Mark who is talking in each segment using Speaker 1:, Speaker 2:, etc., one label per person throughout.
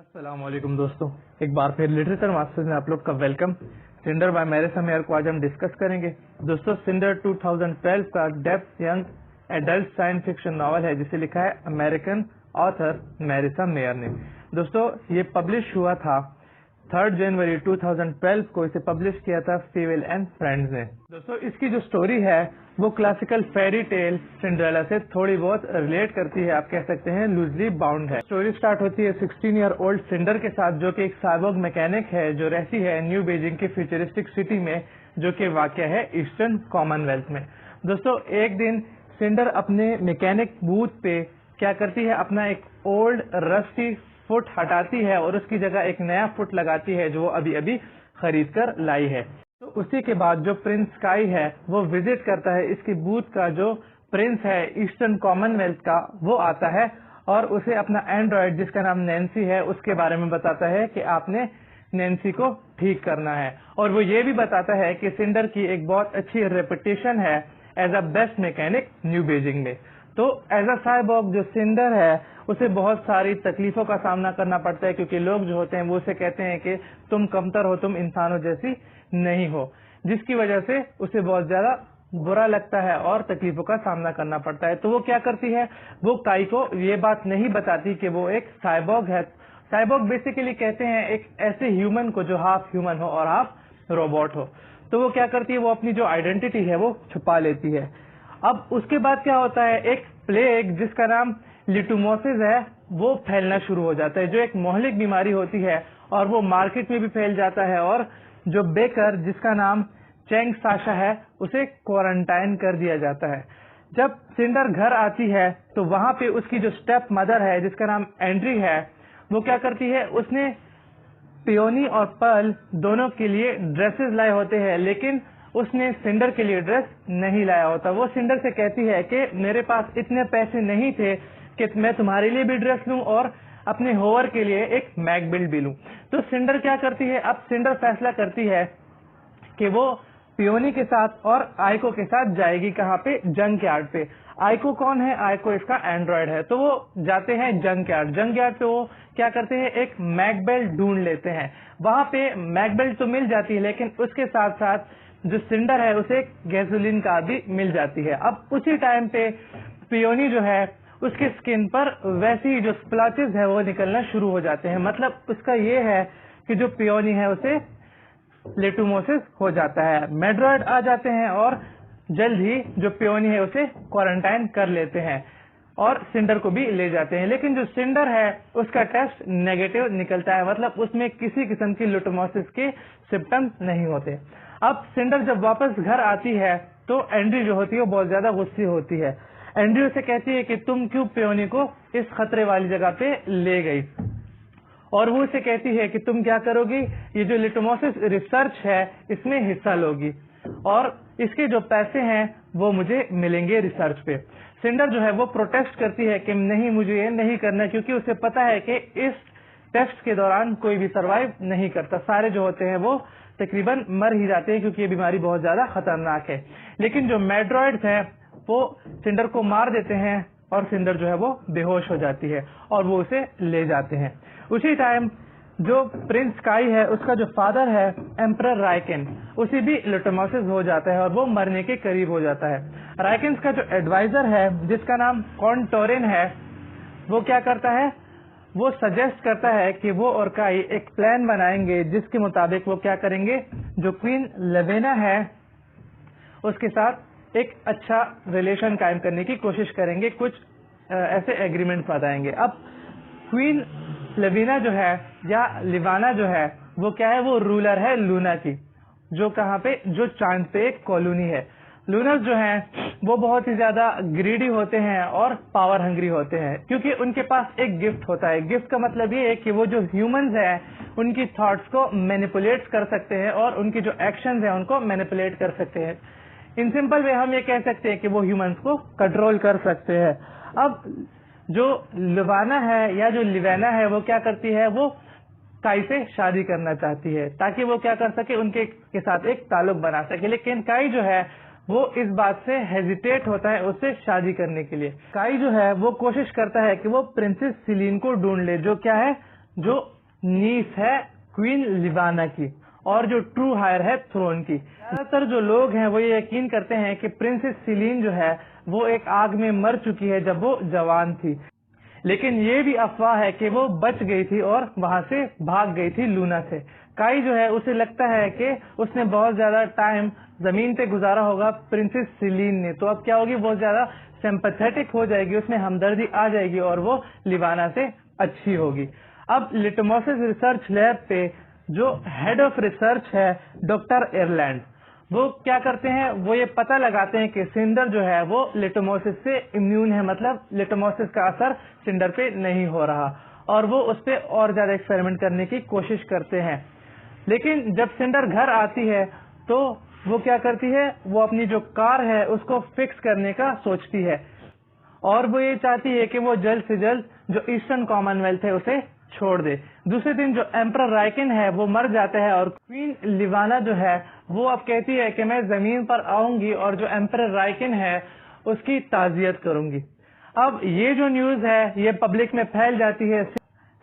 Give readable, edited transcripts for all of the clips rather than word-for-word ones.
Speaker 1: अस्सलाम वालेकुम दोस्तों, एक बार फिर लिटरेचर मास्टर्स में आप लोग का वेलकम। सिंडर बाय मैरिसा मेयर को आज हम डिस्कस करेंगे। दोस्तों, सिंडर 2012 का depth young adult science fiction novel है जिसे लिखा है अमेरिकन ऑथर मैरिसा मेयर ने। दोस्तों, ये पब्लिश हुआ था 3 जनवरी 2012 को। इसे पब्लिश किया था फेवेल एंड फ्रेंड्स ने। दोस्तों, इसकी जो स्टोरी है वो क्लासिकल फेरी टेल सिंड्रेला से थोड़ी बहुत रिलेट करती है, आप कह सकते हैं लूजली बाउंड है। स्टोरी स्टार्ट होती है 16 ईयर ओल्ड सिंडर के साथ, जो कि एक साइबोर्ग मैकेनिक है जो रहती है न्यू बीजिंग की फ्यूचरिस्टिक सिटी में, जो कि वाक़ है ईस्टर्न कॉमनवेल्थ में। दोस्तों, एक दिन सिंडर अपने मैकेनिक बूथ पे क्या करती है, अपना एक ओल्ड रस्टी फुट हटाती है और उसकी जगह एक नया फुट लगाती है जो वो अभी अभी खरीद कर लाई है। तो उसी के बाद जो प्रिंस स्काई है वो विजिट करता है इसकी बूथ का। जो प्रिंस है ईस्टर्न कॉमनवेल्थ का, वो आता है और उसे अपना एंड्रॉयड जिसका नाम नैन्सी है उसके बारे में बताता है कि आपने नैन्सी को ठीक करना है। और वो ये भी बताता है कि सिंडर की एक बहुत अच्छी रेपुटेशन है as a best mechanic New Beijing में। तो एज अ साइबोर्ग जो सिंडर है उसे बहुत सारी तकलीफों का सामना करना पड़ता है, क्योंकि लोग जो होते हैं वो उसे कहते हैं कि तुम कमतर हो, तुम इंसानों जैसी नहीं हो, जिसकी वजह से उसे बहुत ज्यादा बुरा लगता है और तकलीफों का सामना करना पड़ता है। तो वो क्या करती है, वो काई को ये बात नहीं बताती कि वो एक साइबोर्ग है। साइबोर्ग बेसिकली कहते हैं एक ऐसे ह्यूमन को जो हाफ ह्यूमन हो और हाफ रोबोट हो। तो वो क्या करती है, वो अपनी जो आइडेंटिटी है वो छुपा लेती है। अब उसके बाद क्या होता है, एक प्लेग जिसका नाम लिटुमोसिस है वो फैलना शुरू हो जाता है, जो एक मोहलिक बीमारी होती है और वो मार्केट में भी फैल जाता है। और जो बेकर जिसका नाम चेंग साशा है उसे क्वारंटाइन कर दिया जाता है। जब सिंडर घर आती है तो वहां पे उसकी जो स्टेप मदर है जिसका नाम एंड्री है, वो क्या करती है, उसने पियोनी और पर्ल दोनों के लिए ड्रेसेस लाए होते हैं, लेकिन उसने सिंडर के लिए ड्रेस नहीं लाया होता। वो सिंडर से कहती है कि मेरे पास इतने पैसे नहीं थे कि मैं तुम्हारे लिए भी ड्रेस लूं और अपने होवर के लिए एक मैक बिल्ड भी लूं। तो सिंडर क्या करती है, अब सिंडर फैसला करती है कि वो पियोनी के साथ और आइको के साथ जाएगी। कहाँ पे, जंक यार्ड पे। आइको कौन है, आइको इसका एंड्रॉयड है। तो वो जाते हैं जंक यार्ड। जंक यार्ड पे वो क्या करते हैं, एक मैक बेल्ट ढूंढ लेते हैं। वहां पे मैक बेल्ट तो मिल जाती है, लेकिन उसके साथ साथ जो सिंडर है उसे गैसोलीन कार भी मिल जाती है। अब उसी टाइम पे पियोनी जो है उसकी स्किन पर वैसी ही जो स्प्लॉचेस है वो निकलना शुरू हो जाते हैं। मतलब उसका ये है कि जो पियोनी है उसे लेटुमोसिस हो जाता है। मेड्रॉयड आ जाते हैं और जल्द ही जो पियोनी है उसे क्वारंटाइन कर लेते हैं और सिंडर को भी ले जाते हैं। लेकिन जो सिंडर है उसका टेस्ट नेगेटिव निकलता है, मतलब उसमें किसी किस्म की लेटुमोसिस के सिम्टम्स नहीं होते। अब सिंडर जब वापस घर आती है तो एंड्री जो होती है वो बहुत ज्यादा गुस्से होती है। एंड्री उसे कहती है कि तुम क्यों पियोनी को इस खतरे वाली जगह पे ले गई, और वो उसे कहती है कि तुम क्या करोगी, ये जो लिटोमोसिस रिसर्च है इसमें हिस्सा लोगी और इसके जो पैसे हैं वो मुझे मिलेंगे रिसर्च पे। सिंडर जो है वो प्रोटेस्ट करती है कि नहीं, मुझे ये नहीं करना, क्योंकि उसे पता है कि इस टेस्ट के दौरान कोई भी सरवाइव नहीं करता। सारे जो होते हैं वो तकरीबन मर ही जाते हैं, क्योंकि ये बीमारी बहुत ज्यादा खतरनाक है। लेकिन जो मेड्रॉयड्स हैं वो सिंडर को मार देते हैं और सिंडर जो है वो बेहोश हो जाती है और वो उसे ले जाते हैं। उसी टाइम जो प्रिंस स्काई है उसका जो फादर है एम्परर राइकेन, उसे भी लिटोमोसिस हो जाता है और वो मरने के करीब हो जाता है। राइकेन्स का जो एडवाइजर है जिसका नाम कॉन्टोरिन है, वो क्या करता है, वो सजेस्ट करता है कि वो और काई एक प्लान बनाएंगे जिसके मुताबिक वो क्या करेंगे, जो क्वीन लेवेना है उसके साथ एक अच्छा रिलेशन कायम करने की कोशिश करेंगे, कुछ ऐसे एग्रीमेंट बताएंगे। अब क्वीन लेविना जो है या लिवाना जो है वो क्या है, वो रूलर है लूना की, जो कहाँ पे, जो चांद पे एक कॉलोनी है। लूनर्स जो हैं वो बहुत ही ज्यादा ग्रीडी होते हैं और पावर हंग्री होते हैं, क्योंकि उनके पास एक गिफ्ट होता है। गिफ्ट का मतलब ये है कि वो जो ह्यूमंस हैं उनकी थॉट्स को मैनिपुलेट कर सकते हैं और उनकी जो एक्शंस हैं उनको मैनिपुलेट कर सकते हैं। इन सिंपल वे हम ये कह सकते हैं कि वो ह्यूमंस को कंट्रोल कर सकते हैं। अब जो लिवाना है या जो लिवेना है वो क्या करती है, वो काई से शादी करना चाहती है ताकि वो क्या कर सके, उनके के साथ एक ताल्लुक बना सके। लेकिन काई जो है वो इस बात से हेजिटेट होता है उससे शादी करने के लिए। काई जो है वो कोशिश करता है कि वो प्रिंसेस सिलीन को ढूंढ ले, जो क्या है, जो नीस है क्वीन लिवाना की और जो ट्रू हायर है थ्रोन की। ज्यादातर जो लोग हैं वो ये यकीन करते हैं कि प्रिंसेस सीलीन जो है वो एक आग में मर चुकी है जब वो जवान थी, लेकिन ये भी अफवाह है कि वो बच गई थी और वहां से भाग गई थी लूना से। काई जो है उसे लगता है कि उसने बहुत ज्यादा टाइम जमीन पे गुजारा होगा प्रिंसेस सीलीन ने, तो अब क्या होगी, बहुत ज्यादा सिंपैथेटिक हो जाएगी, उसमें हमदर्दी आ जाएगी और वो लिवाना से अच्छी होगी। अब लिटमोसिस रिसर्च लैब पे जो हेड ऑफ रिसर्च है डॉक्टर एयरलैंड, वो क्या करते हैं, वो ये पता लगाते हैं कि सिंडर जो है वो लिटमोसिस से इम्यून है, मतलब लिटमोसिस का असर सिंडर पे नहीं हो रहा, और वो उस पे और ज्यादा एक्सपेरिमेंट करने की कोशिश करते हैं। लेकिन जब सिंडर घर आती है तो वो क्या करती है, वो अपनी जो कार है उसको फिक्स करने का सोचती है और वो ये चाहती है कि वो जल्द से जल्द जो ईस्टर्न कॉमनवेल्थ है उसे छोड़ दे। दूसरे दिन जो एम्परर राइकिन है वो मर जाता है और क्वीन लिवाना जो है वो अब कहती है कि मैं जमीन पर आऊंगी और जो एम्परर राइकिन है उसकी ताजियत करूंगी। अब ये जो न्यूज है ये पब्लिक में फैल जाती है।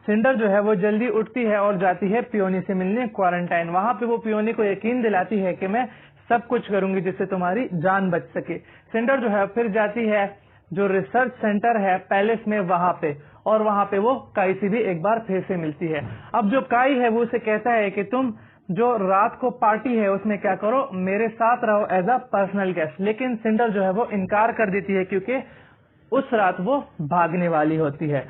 Speaker 1: सिंडर जो है वो जल्दी उठती है और जाती है पियोनी से मिलने क्वारंटाइन। वहां पे वो पियोनी को यकीन दिलाती है कि मैं सब कुछ करूंगी जिससे तुम्हारी जान बच सके। सिंडर जो है फिर जाती है जो रिसर्च सेंटर है पैलेस में वहां पे, और वहां पे वो काई से भी एक बार फिर से मिलती है। अब जो काई है वो उसे कहता है कि तुम जो रात को पार्टी है उसमें क्या करो, मेरे साथ रहो एज अ पर्सनल गेस्ट। लेकिन सिंडर जो है वो इनकार कर देती है क्योंकि उस रात वो भागने वाली होती है।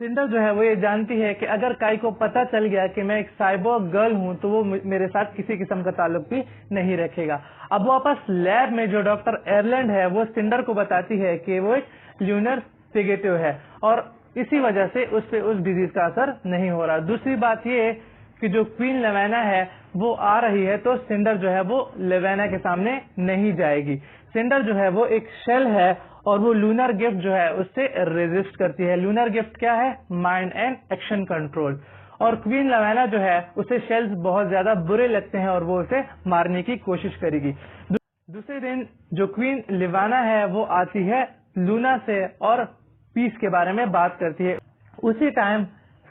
Speaker 1: सिंडर जो है वो ये जानती है कि अगर काई को पता चल गया कि मैं एक साइबोर्ग गर्ल हूं तो वो मेरे साथ किसी किस्म का ताल्लुक भी नहीं रखेगा। अब वापस लैब में जो डॉक्टर एयरलैंड है वो सिंडर को बताती है कि वो एक ल्यूनर फिगेटिव है और इसी वजह से उस पे उस डिजीज का असर नहीं हो रहा। दूसरी बात ये कि जो क्वीन लेवाना है वो आ रही है तो सिंडर जो है वो लेवाना के सामने नहीं जाएगी। सिंडर जो है वो एक शेल है और वो लूनर गिफ्ट जो है उससे रेजिस्ट करती है। लूनर गिफ्ट क्या है, माइंड एंड एक्शन कंट्रोल। और क्वीन लेवाना जो है उसे शेल्स बहुत ज्यादा बुरे लगते हैं और वो उसे मारने की कोशिश करेगी। दूसरे दिन जो क्वीन लिवाना है वो आती है लूना से और पीस के बारे में बात करती है। उसी टाइम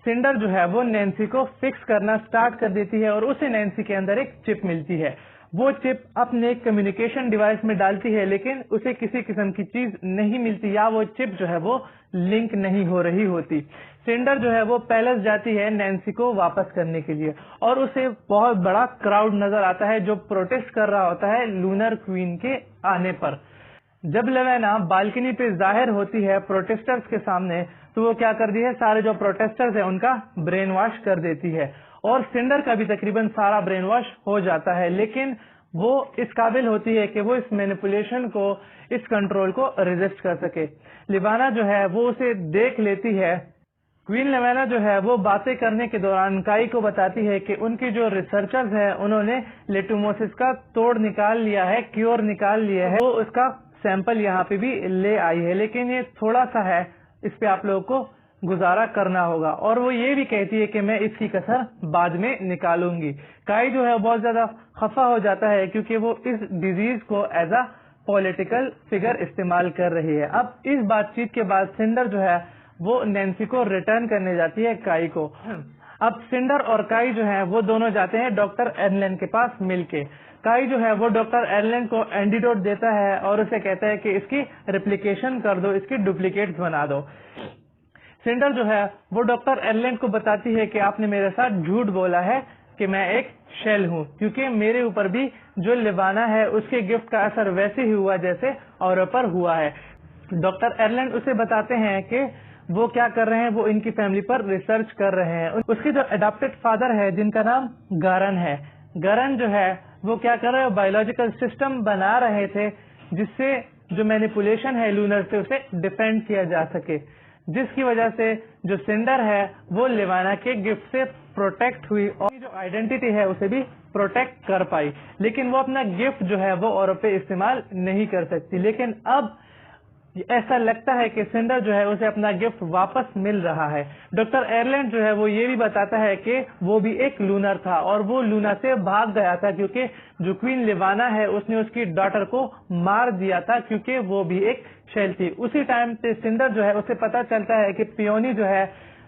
Speaker 1: सिंडर जो है वो नैन्सी को फिक्स करना स्टार्ट कर देती है और उसे नैन्सी के अंदर एक चिप मिलती है। वो चिप अपने कम्युनिकेशन डिवाइस में डालती है लेकिन उसे किसी किस्म की चीज नहीं मिलती या वो चिप जो है वो लिंक नहीं हो रही होती। सिंडर जो है वो पैलेस जाती है नैन्सी को वापस करने के लिए और उसे बहुत बड़ा क्राउड नजर आता है जो प्रोटेस्ट कर रहा होता है लूनर क्वीन के आने पर। जब लेवाना बालकनी पे जाहिर होती है प्रोटेस्टर्स के सामने तो वो क्या करती है, सारे जो प्रोटेस्टर्स है उनका ब्रेन वॉश कर देती है और सिंडर का भी तकरीबन सारा ब्रेन वॉश हो जाता है। लेकिन वो इस काबिल होती है कि वो इस मैनिपुलेशन को, इस कंट्रोल को रेजिस्ट कर सके। लिवाना जो है वो उसे देख लेती है। क्वीन लेवाना जो है वो बातें करने के दौरान काई को बताती है कि उनके जो रिसर्चर्स हैं उन्होंने लेटुमोसिस का तोड़ निकाल लिया है, क्योर निकाल लिया है। वो उसका सैंपल यहाँ पे भी ले आई है लेकिन ये थोड़ा सा है, इस पे आप लोगों को गुजारा करना होगा। और वो ये भी कहती है कि मैं इसकी कसर बाद में निकालूंगी। काई जो है बहुत ज्यादा खफा हो जाता है क्योंकि वो इस डिजीज को एज अ पॉलिटिकल फिगर इस्तेमाल कर रही है। अब इस बातचीत के बाद सिंडर जो है वो नैन्सी को रिटर्न करने जाती है काई को। अब सिंडर और काई जो है वो दोनों जाते हैं डॉक्टर एरलैन के पास मिलके। काई जो है वो डॉक्टर एरलैन को एंटीडोट देता है और उसे कहता है कि इसकी रिप्लिकेशन कर दो, इसकी डुप्लीकेट्स बना दो। सिंडर जो है वो डॉक्टर एरलैन को बताती है कि आपने मेरे साथ झूठ बोला है कि मैं एक शेल हूँ क्योंकि मेरे ऊपर भी जो लिवाना है उसके गिफ्ट का असर वैसे ही हुआ जैसे और पर हुआ है। डॉक्टर एरलैंड उसे बताते हैं कि वो क्या कर रहे हैं, वो इनकी फैमिली पर रिसर्च कर रहे हैं। उसके जो अडॉप्टेड फादर है जिनका नाम गारन है, गारन जो है वो क्या कर रहे हैं, बायोलॉजिकल सिस्टम बना रहे थे जिससे जो मैनिपुलेशन है लूनर से उसे डिफेंड किया जा सके, जिसकी वजह से जो सिंडर है वो लिवाना के गिफ्ट से प्रोटेक्ट हुई और जो आइडेंटिटी है उसे भी प्रोटेक्ट कर पाई। लेकिन वो अपना गिफ्ट जो है वो औरों पे इस्तेमाल नहीं कर सकती। लेकिन अब ऐसा लगता है कि सिंडर जो है उसे अपना गिफ्ट वापस मिल रहा है। डॉक्टर एयरलैंड जो है वो ये भी बताता है कि वो भी एक लूनर था और वो लूना से भाग गया था क्योंकि जो क्वीन लिवाना है उसने उसकी डॉटर को मार दिया था क्योंकि वो भी एक शेल थी। उसी टाइम पे सिंडर जो है उसे पता चलता है कि पियोनी जो है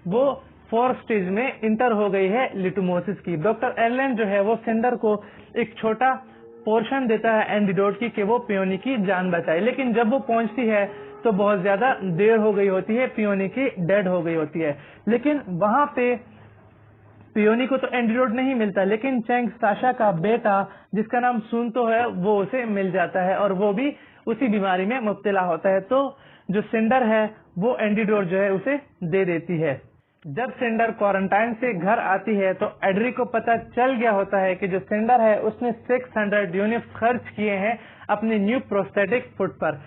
Speaker 1: वो 4 स्टेज में इंटर हो गई है लिटोमोसिस की। डॉक्टर एरलैंड जो है वो सिंडर को एक छोटा पोर्शन देता है एंटीडोट की कि वो पियोनी की जान बचाए, लेकिन जब वो पहुंचती है तो बहुत ज्यादा देर हो गई होती है, पियोनी की डेड हो गई होती है। लेकिन वहां पे पियोनी को तो एंटीडोट नहीं मिलता, लेकिन चैंग साशा का बेटा जिसका नाम सुनतो है वो उसे मिल जाता है और वो भी उसी बीमारी में मुब्तला होता है। तो जो सिंडर है वो एंटीडोट जो है उसे दे देती है। जब सिंडर क्वारंटाइन से घर आती है तो एड्री को पता चल गया होता है कि जो सिंडर है उसने 600 यूनिट्स खर्च किए हैं अपने न्यू प्रोस्थेटिक फुट पर।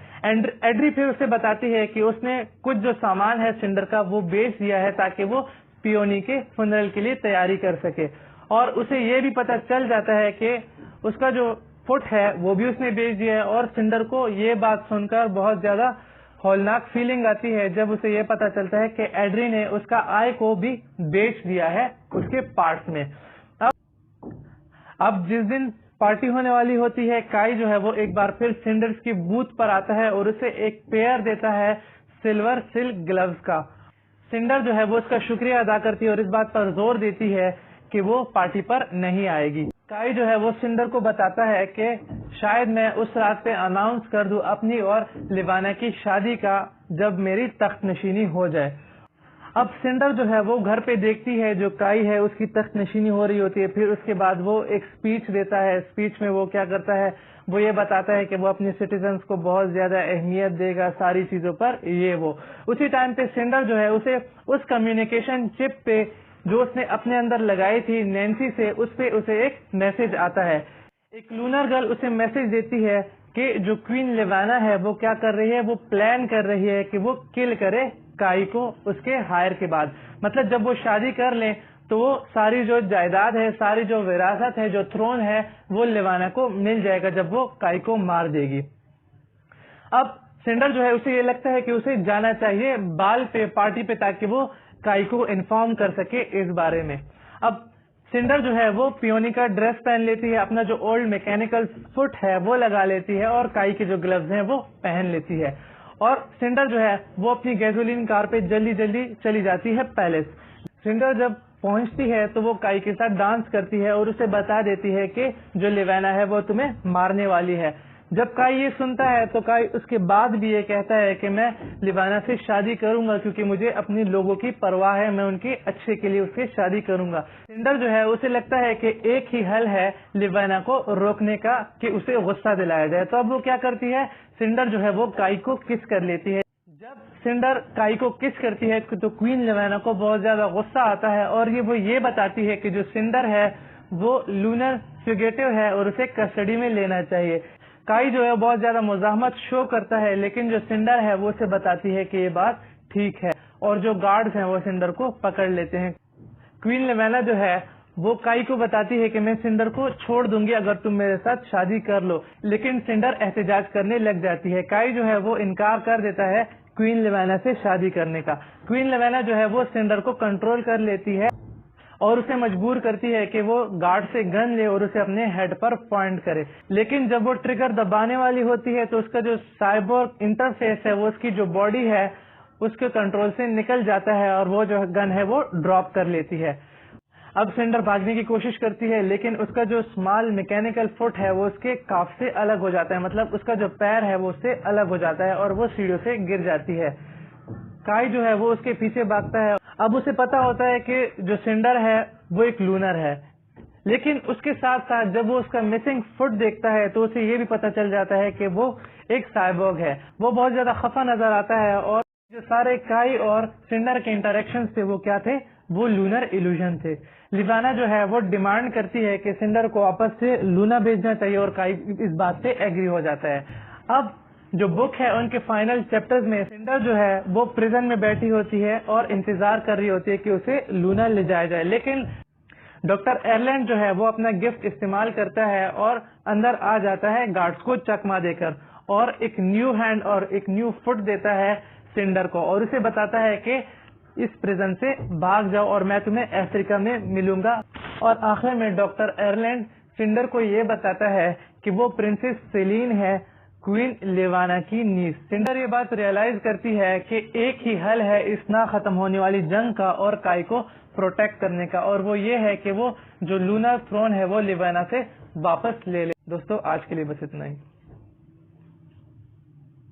Speaker 1: एड्री फिर उसे बताती है कि उसने कुछ जो सामान है सिंडर का वो बेच दिया है ताकि वो पियोनी के फनरल के लिए तैयारी कर सके, और उसे ये भी पता चल जाता है कि उसका जो फुट है वो भी उसने बेच दिया है। और सिंडर को ये बात सुनकर बहुत ज्यादा हौलनाक फीलिंग आती है जब उसे ये पता चलता है कि एड्री ने उसका आय को भी बेच दिया है उसके पार्ट्स में। अब जिस दिन पार्टी होने वाली होती है, काई जो है वो एक बार फिर सिंडर्स की बूथ पर आता है और उसे एक पेयर देता है सिल्वर सिल्क ग्लव्स का। सिंडर जो है वो उसका शुक्रिया अदा करती है और इस बात पर जोर देती है कि वो पार्टी पर नहीं आएगी। काई जो है वो सिंडर को बताता है कि शायद मैं उस रात पे अनाउंस कर दूं अपनी और लिवाना की शादी का जब मेरी तख्त नशीनी हो जाए। अब सिंडर जो है वो घर पे देखती है जो काई है उसकी तख्त नशीनी हो रही होती है। फिर उसके बाद वो एक स्पीच देता है। स्पीच में वो क्या करता है, वो ये बताता है कि वो अपने सिटीजन्स को बहुत ज्यादा अहमियत देगा सारी चीजों पर, ये वो। उसी टाइम पे सिंडर जो है उसे उस कम्युनिकेशन चिप पे जो उसने अपने अंदर लगाई थी नैन्सी से, उस पे उसे एक मैसेज आता है। एक लूनर गर्ल उसे मैसेज देती है कि जो क्वीन लिवाना है वो क्या कर रही है, वो प्लान कर रही है कि वो किल करे काई को उसके हायर के बाद। मतलब जब वो शादी कर ले तो वो सारी जो जायदाद है, सारी जो विरासत है, जो थ्रोन है, वो लिवाना को मिल जाएगा जब वो काई को मार देगी। अब सिंडर जो है उसे ये लगता है कि उसे जाना चाहिए बाल पे, पार्टी पे, ताकि वो काई को इन्फॉर्म कर सके इस बारे में। अब सिंडर जो है वो पियोनी का ड्रेस पहन लेती है, अपना जो ओल्ड मैकेनिकल फुट है वो लगा लेती है और काई के जो ग्लव्स हैं वो पहन लेती है। और सिंडर जो है वो अपनी गैसोलीन कार पे जल्दी जल्दी चली जाती है पैलेस। सिंडर जब पहुंचती है तो वो काई के साथ डांस करती है और उसे बता देती है कि जो लिवाना है वो तुम्हें मारने वाली है। जब काई ये सुनता है तो काई उसके बाद भी ये कहता है कि मैं लिवाना से शादी करूंगा क्योंकि मुझे अपने लोगों की परवाह है, मैं उनके अच्छे के लिए उससे शादी करूंगा। सिंडर जो है उसे लगता है कि एक ही हल है लिवाना को रोकने का कि उसे गुस्सा दिलाया जाए। तो अब वो क्या करती है, सिंडर जो है वो काई को किस कर लेती है। जब सिंडर काई को किस करती है तो क्वीन लिवाना को बहुत ज्यादा गुस्सा आता है और वो ये बताती है कि जो सिंडर है वो लूनर फ्यूगेटिव है और उसे कस्टडी में लेना चाहिए। काई जो है बहुत ज्यादा मुजाहमत शो करता है, लेकिन जो सिंडर है वो उसे बताती है कि ये बात ठीक है और जो गार्ड्स हैं वो सिंडर को पकड़ लेते हैं। क्वीन लिवाना जो है वो काई को बताती है कि मैं सिंडर को छोड़ दूंगी अगर तुम मेरे साथ शादी कर लो, लेकिन सिंडर एहतजाज करने लग जाती है। काई जो है वो इनकार कर देता है क्वीन लिवाना से शादी करने का। क्वीन लिवाना जो है वो सिंडर को कंट्रोल कर लेती है और उसे मजबूर करती है कि वो गार्ड से गन ले और उसे अपने हेड पर पॉइंट करे। लेकिन जब वो ट्रिगर दबाने वाली होती है तो उसका जो साइबोर्ग इंटरफेस है वो उसकी जो बॉडी है उसके कंट्रोल से निकल जाता है और वो जो गन है वो ड्रॉप कर लेती है। अब सिंडर भागने की कोशिश करती है, लेकिन उसका जो स्मॉल मैकेनिकल फुट है वो उसके काफ से अलग हो जाता है, मतलब उसका जो पैर है वो उससे अलग हो जाता है और वो सीढ़ियों से गिर जाती है। काई जो है वो उसके पीछे भागता है। अब उसे पता होता है कि जो सिंडर है वो एक लूनर है, लेकिन उसके साथ साथ जब वो उसका मिसिंग फुट देखता है तो उसे ये भी पता चल जाता है कि वो एक साइबोर्ग है। वो बहुत ज्यादा खफा नजर आता है और जो सारे काई और सिंडर के इंटरेक्शन थे वो क्या थे, वो लूनर इल्यूजन थे। लिवाना जो है वो डिमांड करती है कि सिंडर को वापस से लूना भेजना चाहिए और काई इस बात से एग्री हो जाता है। अब जो बुक है उनके फाइनल चैप्टर्स में सिंडर जो है वो प्रिजन में बैठी होती है और इंतजार कर रही होती है कि उसे लूना ले जाया जाए, लेकिन डॉक्टर एरलैंड जो है वो अपना गिफ्ट इस्तेमाल करता है और अंदर आ जाता है गार्ड्स को चकमा देकर और एक न्यू हैंड और एक न्यू फुट देता है सिंडर को और उसे बताता है कि इस प्रिजन से भाग जाओ और मैं तुम्हें अफ्रीका में मिलूंगा। और आखिर में डॉक्टर एरलैंड सिंडर को ये बताता है कि वो प्रिंसेस सेलिन है क्वीन लिवाना की नीज। सिंडर ये बात रियलाइज करती है कि एक ही हल है इस ना खत्म होने वाली जंग का और काई को प्रोटेक्ट करने का, और वो ये है कि वो जो लूनर थ्रोन है वो लिवाना से वापस ले ले। दोस्तों आज के लिए बस इतना ही।